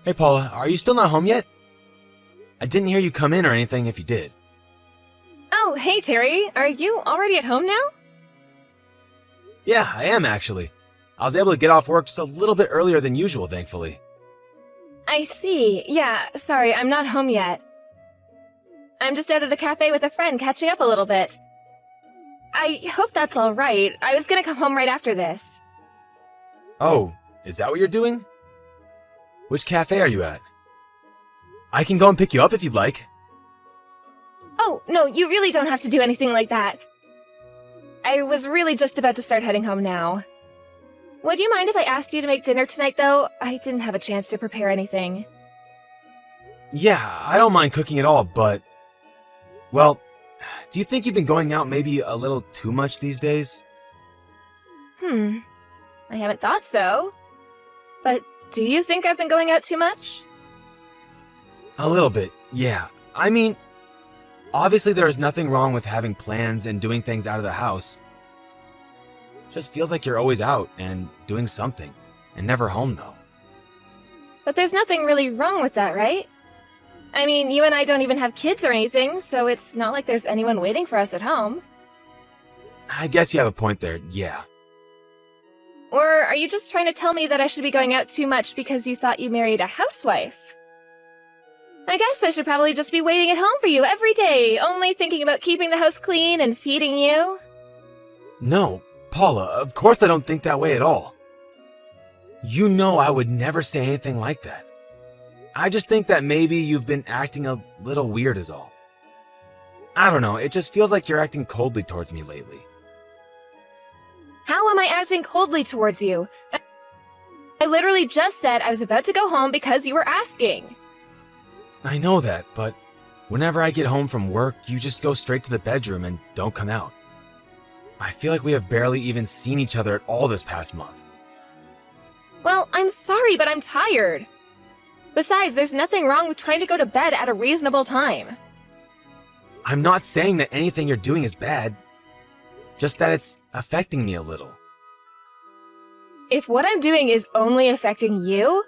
Hey Paula, are you still not home yet? I didn't hear you come in or anything if you did. Oh, hey Terry, are you already at home now? Yeah, I am actually. I was able to get off work just a little bit earlier than usual, thankfully. I see. Yeah, sorry, I'm not home yet. I'm just out at a cafe with a friend catching up a little bit. I hope that's alright. I was gonna come home right after this. Oh, is that what you're doing? Which cafe are you at? I can go and pick you up if you'd like. Oh, no, you really don't have to do anything like that. I was really just about to start heading home now. Would you mind if I asked you to make dinner tonight, though? I didn't have a chance to prepare anything. Yeah, I don't mind cooking at all, but... Well, do you think you've been going out maybe a little too much these days? I haven't thought so. But do you think I've been going out too much? A little bit, yeah. I mean, obviously there is nothing wrong with having plans and doing things out of the house. Just feels like you're always out and doing something, and never home though. But there's nothing really wrong with that, right? I mean, you and I don't even have kids or anything, so it's not like there's anyone waiting for us at home. I guess you have a point there, yeah. Or are you just trying to tell me that I should be going out too much because you thought you married a housewife? I guess I should probably just be waiting at home for you every day, only thinking about keeping the house clean and feeding you. No, Paula, of course I don't think that way at all. You know I would never say anything like that. I just think that maybe you've been acting a little weird is all. I don't know, it just feels like you're acting coldly towards me lately. How am I acting coldly towards you? I literally just said I was about to go home because you were asking. I know that, but whenever I get home from work, you just go straight to the bedroom and don't come out. I feel like we have barely even seen each other at all this past month. Well, I'm sorry, but I'm tired. Besides, there's nothing wrong with trying to go to bed at a reasonable time. I'm not saying that anything you're doing is bad, just that it's affecting me a little. If what I'm doing is only affecting you,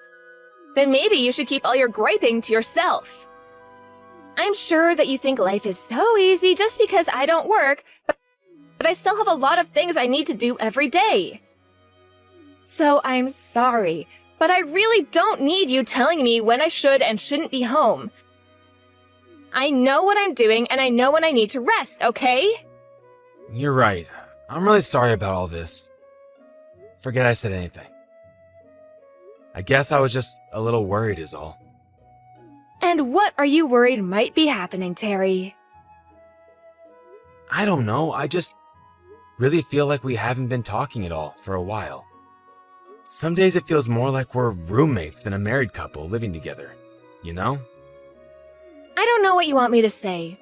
then maybe you should keep all your griping to yourself. I'm sure that you think life is so easy just because I don't work, but I still have a lot of things I need to do every day. So I'm sorry, but I really don't need you telling me when I should and shouldn't be home. I know what I'm doing and I know when I need to rest, okay? You're right. I'm really sorry about all this. Forget I said anything. I guess I was just a little worried is all. And what are you worried might be happening, Terry? I don't know, I just really feel like we haven't been talking at all for a while. Some days it feels more like we're roommates than a married couple living together, you know? I don't know what you want me to say.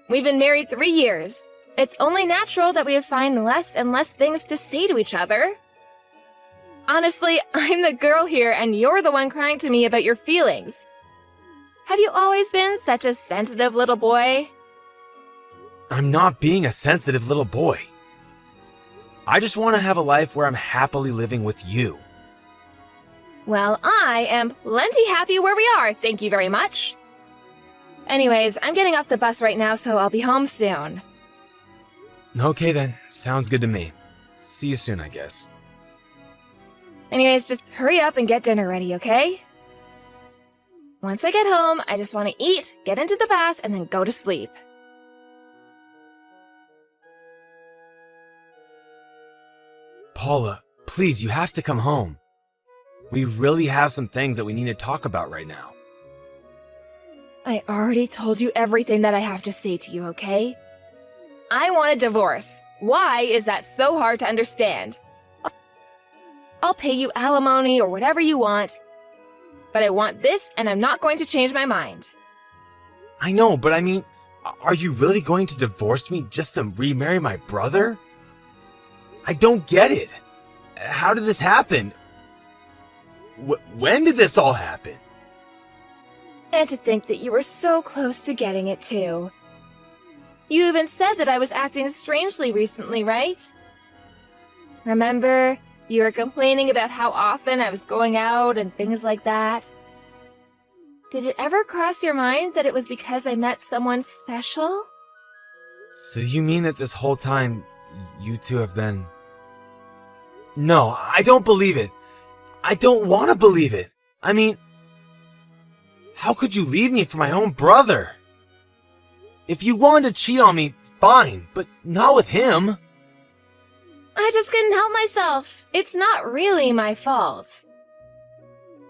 We've been married 3 years. It's only natural that we would find less and less things to say to each other. Honestly, I'm the girl here and you're the one crying to me about your feelings. Have you always been such a sensitive little boy? I'm not being a sensitive little boy. I just want to have a life where I'm happily living with you. Well, I am plenty happy where we are, thank you very much. Anyways, I'm getting off the bus right now, so I'll be home soon. Okay then, sounds good to me. See you soon, I guess. Anyways, just hurry up and get dinner ready, okay? Once I get home, I just want to eat, get into the bath, and then go to sleep. Paula, please, you have to come home. We really have some things that we need to talk about right now. I already told you everything that I have to say to you, okay? I want a divorce. Why is that so hard to understand? I'll pay you alimony or whatever you want, but I want this and I'm not going to change my mind. I know, but I mean, are you really going to divorce me just to remarry my brother? I don't get it. How did this happen? When did this all happen? And to think that you were so close to getting it too. You even said that I was acting strangely recently, right? Remember, You were complaining about how often I was going out and things like that. Did it ever cross your mind that it was because I met someone special? So you mean that this whole time, you two have been... No, I don't believe it. I don't want to believe it. I mean, how could you leave me for my own brother? If you wanted to cheat on me, fine, but not with him. I just couldn't help myself. It's not really my fault.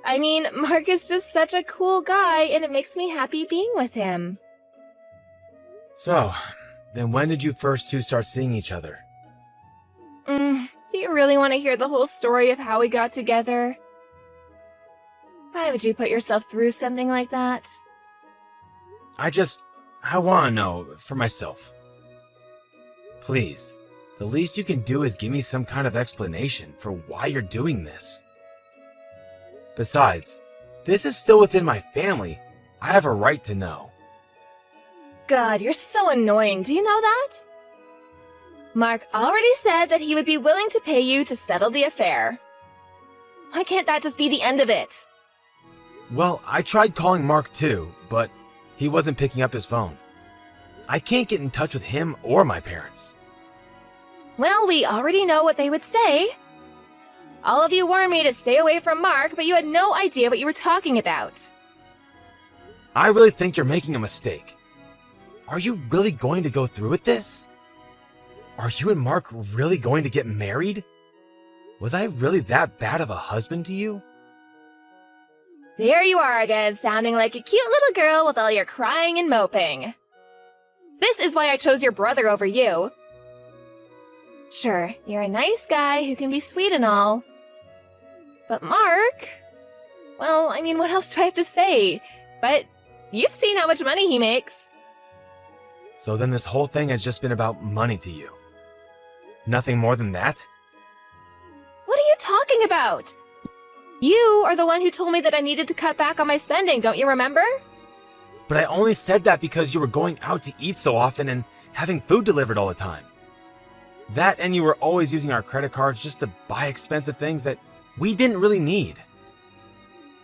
I mean, Mark is just such a cool guy, and it makes me happy being with him. So, then when did you first two start seeing each other? Do you really want to hear the whole story of how we got together? Why would you put yourself through something like that? I want to know for myself. Please, the least you can do is give me some kind of explanation for why you're doing this. Besides, this is still within my family. I have a right to know. God, you're so annoying. Do you know that? Mark already said that he would be willing to pay you to settle the affair. Why can't that just be the end of it? Well, I tried calling Mark too, but he wasn't picking up his phone. I can't get in touch with him or my parents. Well, we already know what they would say. All of you warned me to stay away from Mark, but you had no idea what you were talking about. I really think you're making a mistake. Are you really going to go through with this? Are you and Mark really going to get married? Was I really that bad of a husband to you? There you are again, sounding like a cute little girl with all your crying and moping. This is why I chose your brother over you. Sure, you're a nice guy who can be sweet and all. But Mark? Well, I mean, what else do I have to say? But you've seen how much money he makes. So then this whole thing has just been about money to you? Nothing more than that? What are you talking about? You are the one who told me that I needed to cut back on my spending, don't you remember? But I only said that because you were going out to eat so often and having food delivered all the time. That and you were always using our credit cards just to buy expensive things that we didn't really need.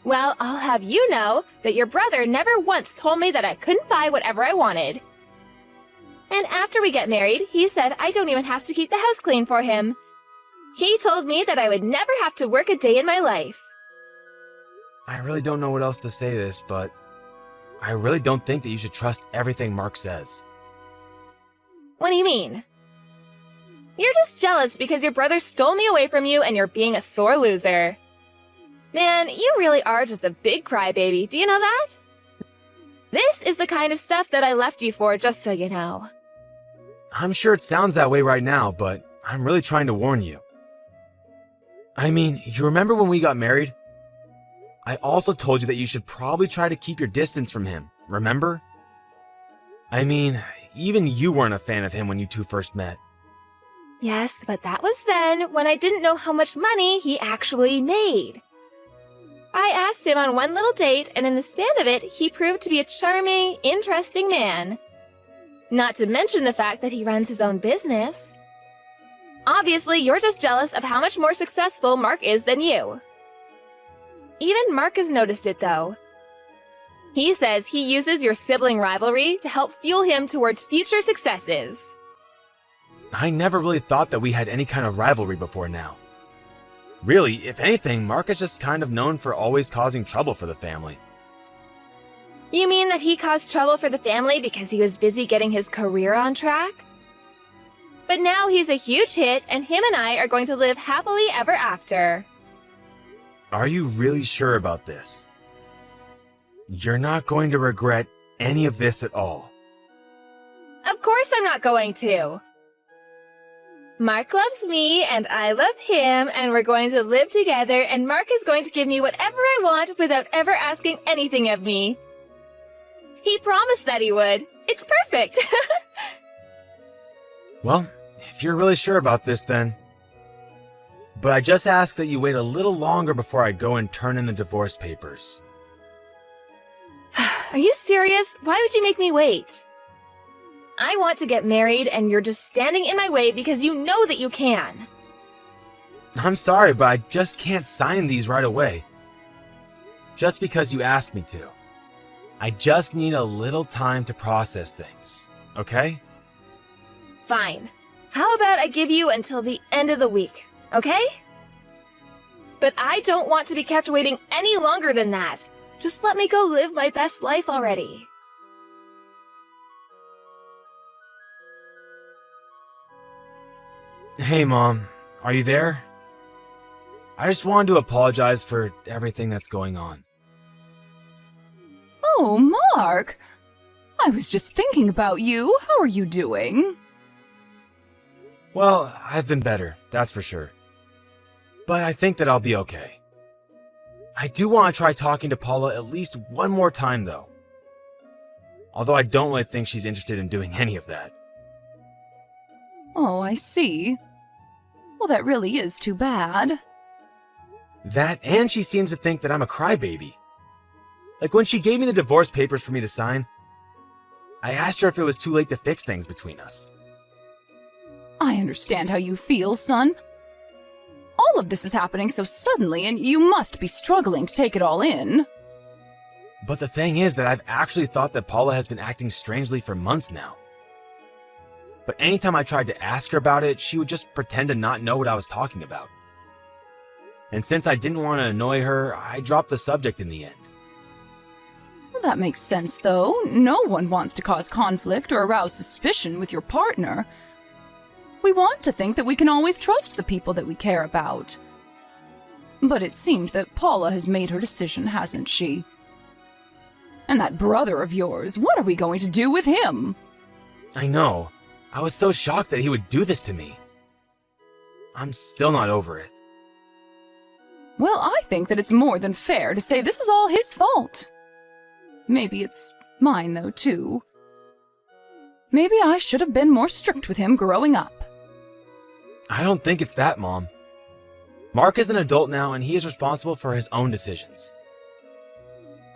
Well, I'll have you know that your brother never once told me that I couldn't buy whatever I wanted. And after we get married, he said I don't even have to keep the house clean for him. He told me that I would never have to work a day in my life. I really don't know what else to say this, but I really don't think that you should trust everything Mark says. What do you mean? You're just jealous because your brother stole me away from you and you're being a sore loser. Man, you really are just a big crybaby, do you know that? This is the kind of stuff that I left you for, just so you know. I'm sure it sounds that way right now, but I'm really trying to warn you. I mean, you remember when we got married? I also told you that you should probably try to keep your distance from him, remember? I mean, even you weren't a fan of him when you two first met. Yes, but that was then, when I didn't know how much money he actually made. I asked him on one little date, and in the span of it, he proved to be a charming, interesting man. Not to mention the fact that he runs his own business. Obviously, you're just jealous of how much more successful Mark is than you. Even Mark has noticed it, though. He says he uses your sibling rivalry to help fuel him towards future successes. I never really thought that we had any kind of rivalry before now. Really, if anything, Mark is just kind of known for always causing trouble for the family. You mean that he caused trouble for the family because he was busy getting his career on track? But now he's a huge hit, and him and I are going to live happily ever after. Are you really sure about this? You're not going to regret any of this at all. Of course I'm not going to. Mark loves me, and I love him, and we're going to live together, and Mark is going to give me whatever I want without ever asking anything of me. He promised that he would. It's perfect. Well, if you're really sure about this, then. But I just ask that you wait a little longer before I go and turn in the divorce papers. Are you serious? Why would you make me wait? I want to get married, and you're just standing in my way because you know that you can. I'm sorry, but I just can't sign these right away. Just because you asked me to. I just need a little time to process things, okay? Fine. How about I give you until the end of the week, okay? But I don't want to be kept waiting any longer than that. Just let me go live my best life already. Hey, Mom. Are you there? I just wanted to apologize for everything that's going on. Oh, Mark! I was just thinking about you. How are you doing? Well, I've been better, that's for sure. But I think that I'll be okay. I do want to try talking to Paula at least one more time, though. Although I don't really think she's interested in doing any of that. Oh, I see. Well, that really is too bad. That, and she seems to think that I'm a crybaby. Like when she gave me the divorce papers for me to sign, I asked her if it was too late to fix things between us. I understand how you feel, son. All of this is happening so suddenly, and you must be struggling to take it all in. But the thing is that I've actually thought that Paula has been acting strangely for months now. But anytime I tried to ask her about it, she would just pretend to not know what I was talking about. And since I didn't want to annoy her, I dropped the subject in the end. Well, that makes sense, though. No one wants to cause conflict or arouse suspicion with your partner. We want to think that we can always trust the people that we care about. But it seemed that Paula has made her decision, hasn't she? And that brother of yours, what are we going to do with him? I know. I was so shocked that he would do this to me. I'm still not over it. Well, I think that it's more than fair to say this is all his fault. Maybe it's mine, though, too. Maybe I should have been more strict with him growing up. I don't think it's that, Mom. Mark is an adult now, and he is responsible for his own decisions.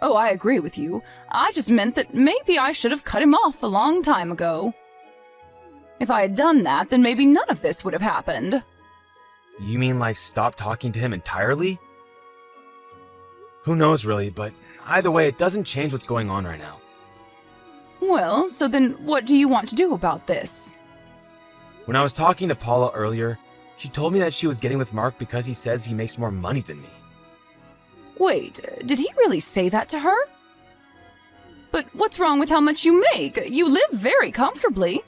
Oh, I agree with you. I just meant that maybe I should have cut him off a long time ago. If I had done that, then maybe none of this would have happened. You mean like stop talking to him entirely? Who knows really, but either way, it doesn't change what's going on right now. Well, so then what do you want to do about this? When I was talking to Paula earlier, she told me that she was getting with Mark because he says he makes more money than me. Wait, did he really say that to her? But what's wrong with how much you make? You live very comfortably.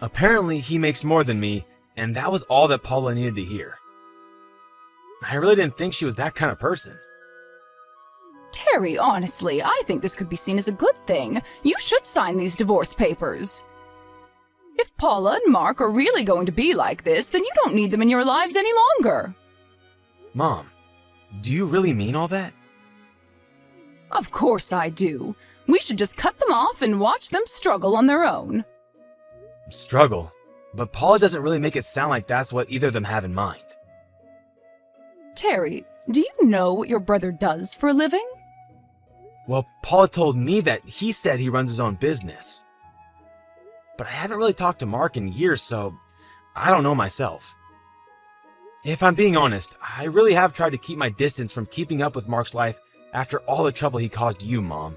Apparently, he makes more than me, and that was all that Paula needed to hear. I really didn't think she was that kind of person. Terry, honestly, I think this could be seen as a good thing. You should sign these divorce papers. If Paula and Mark are really going to be like this, then you don't need them in your lives any longer. Mom, do you really mean all that? Of course I do. We should just cut them off and watch them struggle on their own. Struggle? But Paula doesn't really make it sound like that's what either of them have in mind. Terry, do you know what your brother does for a living? Well, Paula told me that he said he runs his own business. But I haven't really talked to Mark in years, so I don't know myself. If I'm being honest, I really have tried to keep my distance from keeping up with Mark's life after all the trouble he caused you, Mom.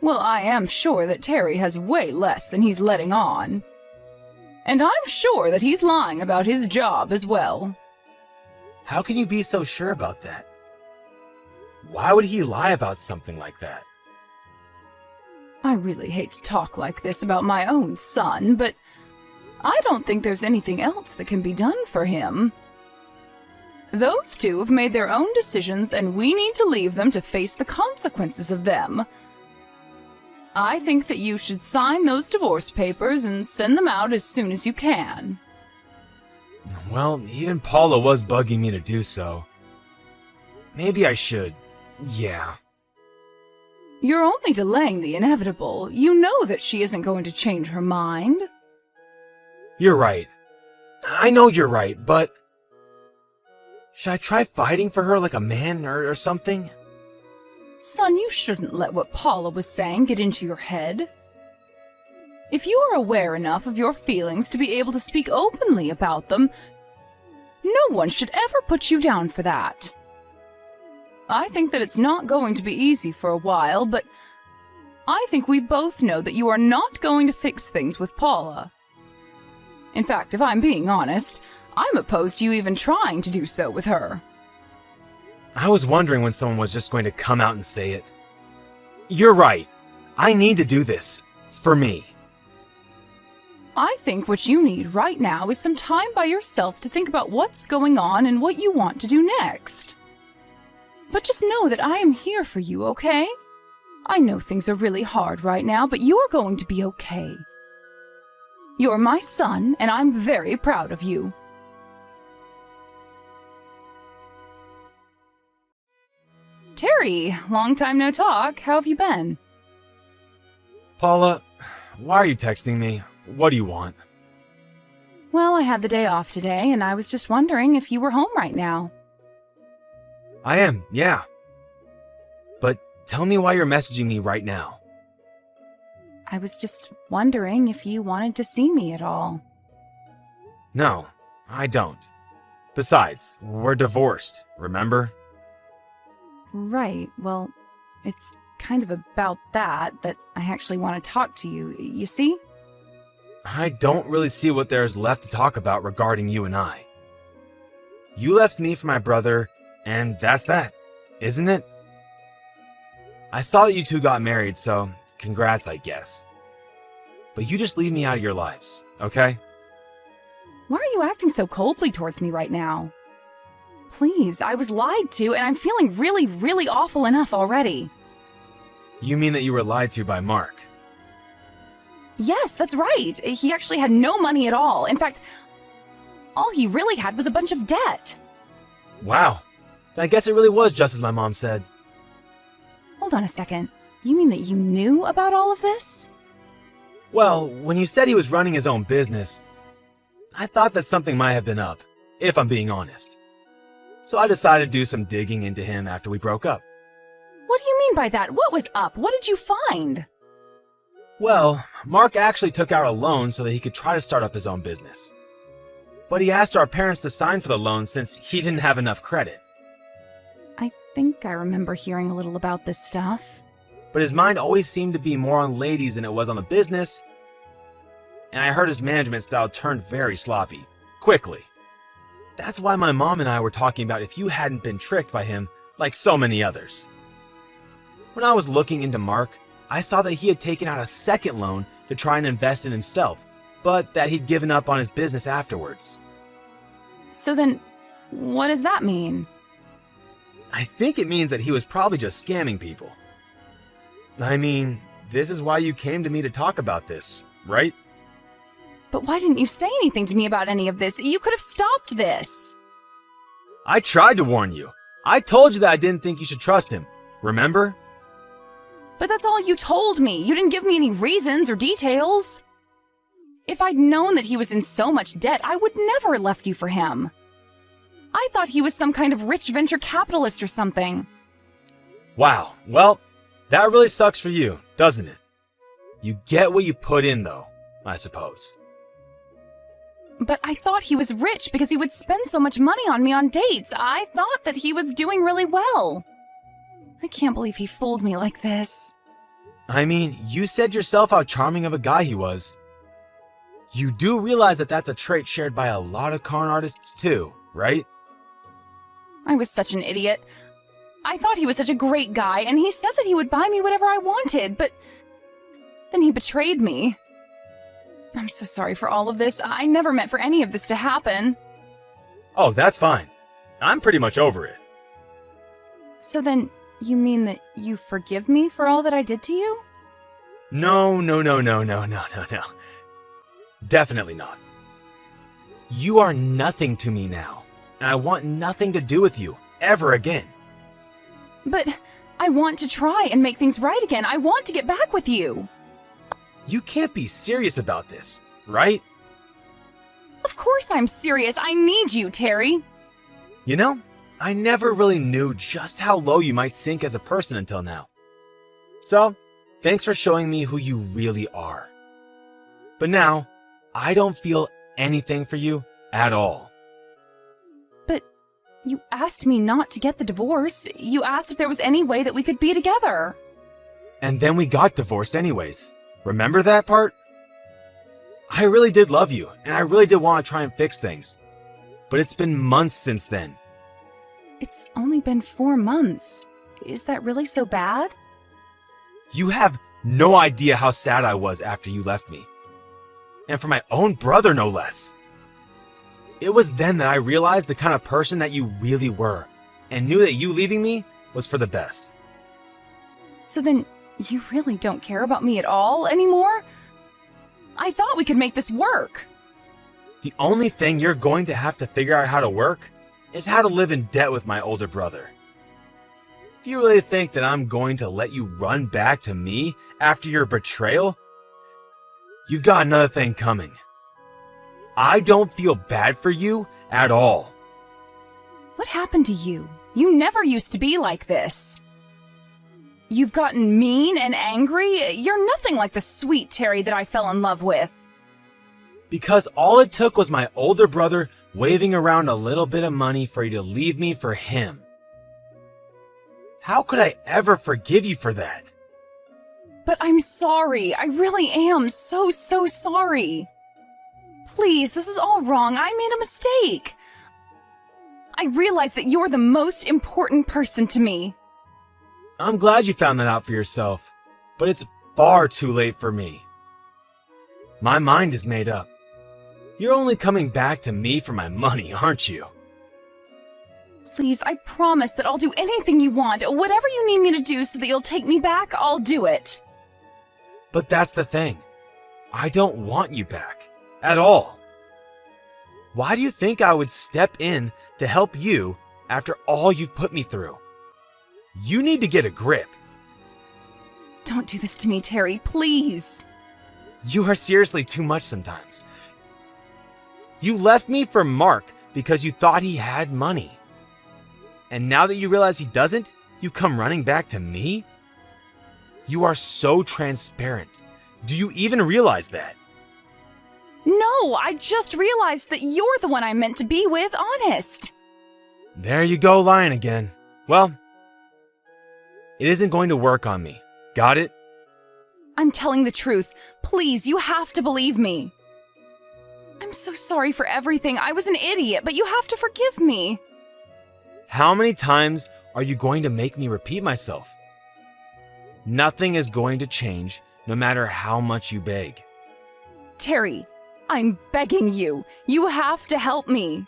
Well, I am sure that Terry has way less than he's letting on. And I'm sure that he's lying about his job as well. How can you be so sure about that? Why would he lie about something like that? I really hate to talk like this about my own son, but I don't think there's anything else that can be done for him. Those two have made their own decisions, and we need to leave them to face the consequences of them. I think that you should sign those divorce papers and send them out as soon as you can. Well, even Paula was bugging me to do so. Maybe I should. Yeah. You're only delaying the inevitable. You know that she isn't going to change her mind. You're right. I know you're right, but... should I try fighting for her like a man or something? Son, you shouldn't let what Paula was saying get into your head. If you are aware enough of your feelings to be able to speak openly about them, No one should ever put you down for that. I think that it's not going to be easy for a while, but I think we both know that you are not going to fix things with Paula. In fact, if I'm being honest, I'm opposed to you even trying to do so with her. I was wondering when someone was just going to come out and say it. You're right. I need to do this. For me. I think what you need right now is some time by yourself to think about what's going on and what you want to do next. But just know that I am here for you, okay? I know things are really hard right now, but you're going to be okay. You're my son, and I'm very proud of you. Terry, long time no talk. How have you been? Paula, why are you texting me? What do you want? Well, I had the day off today, and I was just wondering if you were home right now. I am, yeah. But tell me why you're messaging me right now. I was just wondering if you wanted to see me at all. No, I don't. Besides, we're divorced, remember? Right, well, it's kind of about that I actually want to talk to you, you see? I don't really see what there's left to talk about regarding you and I. You left me for my brother, and that's that, isn't it? I saw that you two got married, so congrats, I guess. But you just leave me out of your lives, okay? Why are you acting so coldly towards me right now? Please, I was lied to, and I'm feeling really, really awful enough already. You mean that you were lied to by Mark? Yes, that's right. He actually had no money at all. In fact, all he really had was a bunch of debt. Wow. I guess it really was just as my mom said. Hold on a second. You mean that you knew about all of this? Well, when you said he was running his own business, I thought that something might have been up, if I'm being honest. So I decided to do some digging into him after we broke up. What do you mean by that? What was up? What did you find? Well, Mark actually took out a loan so that he could try to start up his own business. But he asked our parents to sign for the loan since he didn't have enough credit. I think I remember hearing a little about this stuff. But his mind always seemed to be more on ladies than it was on the business, and I heard his management style turned very sloppy, quickly. That's why my mom and I were talking about if you hadn't been tricked by him like so many others. When I was looking into Mark, I saw that he had taken out a second loan to try and invest in himself, but that he'd given up on his business afterwards. So then, what does that mean? I think it means that he was probably just scamming people. I mean, this is why you came to me to talk about this, right? But why didn't you say anything to me about any of this? You could have stopped this. I tried to warn you. I told you that I didn't think you should trust him, remember? But that's all you told me. You didn't give me any reasons or details. If I'd known that he was in so much debt, I would never have left you for him. I thought he was some kind of rich venture capitalist or something. Wow, well, that really sucks for you, doesn't it? You get what you put in, though, I suppose. But I thought he was rich because he would spend so much money on me on dates. I thought that he was doing really well. I can't believe he fooled me like this. I mean, you said yourself how charming of a guy he was. You do realize that that's a trait shared by a lot of con artists too, right? I was such an idiot. I thought he was such a great guy, and he said that he would buy me whatever I wanted, but then he betrayed me. I'm so sorry for all of this. I never meant for any of this to happen. Oh, that's fine. I'm pretty much over it. So then, you mean that you forgive me for all that I did to you? No. Definitely not. You are nothing to me now, and I want nothing to do with you ever again. But I want to try and make things right again. I want to get back with you. You can't be serious about this, right? Of course I'm serious. I need you, Terry. You know, I never really knew just how low you might sink as a person until now. So, thanks for showing me who you really are. But now, I don't feel anything for you at all. You asked me not to get the divorce. You asked if there was any way that we could be together. And then we got divorced anyways. Remember that part? I really did love you, and I really did want to try and fix things. But it's been months since then. It's only been 4 months. Is that really so bad? You have no idea how sad I was after you left me. And for my own brother, no less. It was then that I realized the kind of person that you really were, and knew that you leaving me was for the best. So then, you really don't care about me at all anymore? I thought we could make this work. The only thing you're going to have to figure out how to work is how to live in debt with my older brother. If you really think that I'm going to let you run back to me after your betrayal, you've got another thing coming. I don't feel bad for you at all. What happened to you? You never used to be like this. You've gotten mean and angry. You're nothing like the sweet Terry that I fell in love with. Because all it took was my older brother waving around a little bit of money for you to leave me for him. How could I ever forgive you for that? But I'm sorry. I really am so sorry. Please, this is all wrong. I made a mistake. I realize that you're the most important person to me. I'm glad you found that out for yourself, but it's far too late for me. My mind is made up. You're only coming back to me for my money, aren't you? Please, I promise that I'll do anything you want. Whatever you need me to do so that you'll take me back, I'll do it. But that's the thing. I don't want you back. At all. Why do you think I would step in to help you after all you've put me through? You need to get a grip. Don't do this to me, Terry, please. You are seriously too much sometimes. You left me for Mark because you thought he had money. And now that you realize he doesn't, you come running back to me? You are so transparent. Do you even realize that? No, I just realized that you're the one I'm meant to be with, honest. There you go, lying again. Well, it isn't going to work on me. Got it? I'm telling the truth. Please, you have to believe me. I'm so sorry for everything. I was an idiot, but you have to forgive me. How many times are you going to make me repeat myself? Nothing is going to change no matter how much you beg. Terry, I'm begging you. You have to help me.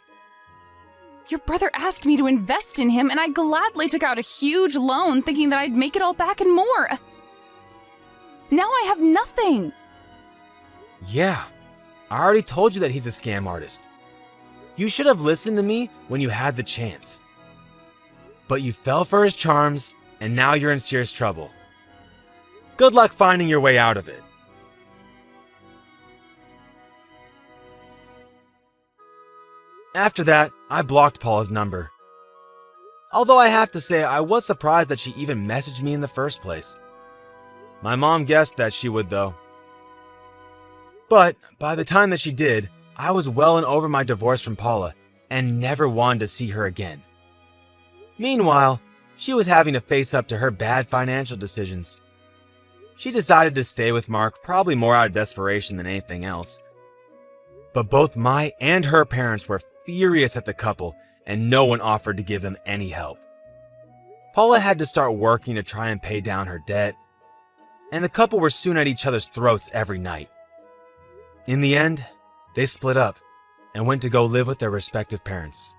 Your brother asked me to invest in him, and I gladly took out a huge loan thinking that I'd make it all back and more. Now I have nothing. Yeah, I already told you that he's a scam artist. You should have listened to me when you had the chance. But you fell for his charms, and now you're in serious trouble. Good luck finding your way out of it. After that, I blocked Paula's number. Although I have to say, I was surprised that she even messaged me in the first place. My mom guessed that she would, though. But by the time that she did, I was well and over my divorce from Paula and never wanted to see her again. Meanwhile, she was having to face up to her bad financial decisions. She decided to stay with Mark, probably more out of desperation than anything else. But both my and her parents were furious at the couple, and no one offered to give them any help. Paula had to start working to try and pay down her debt, and the couple were soon at each other's throats every night. In the end, they split up and went to go live with their respective parents.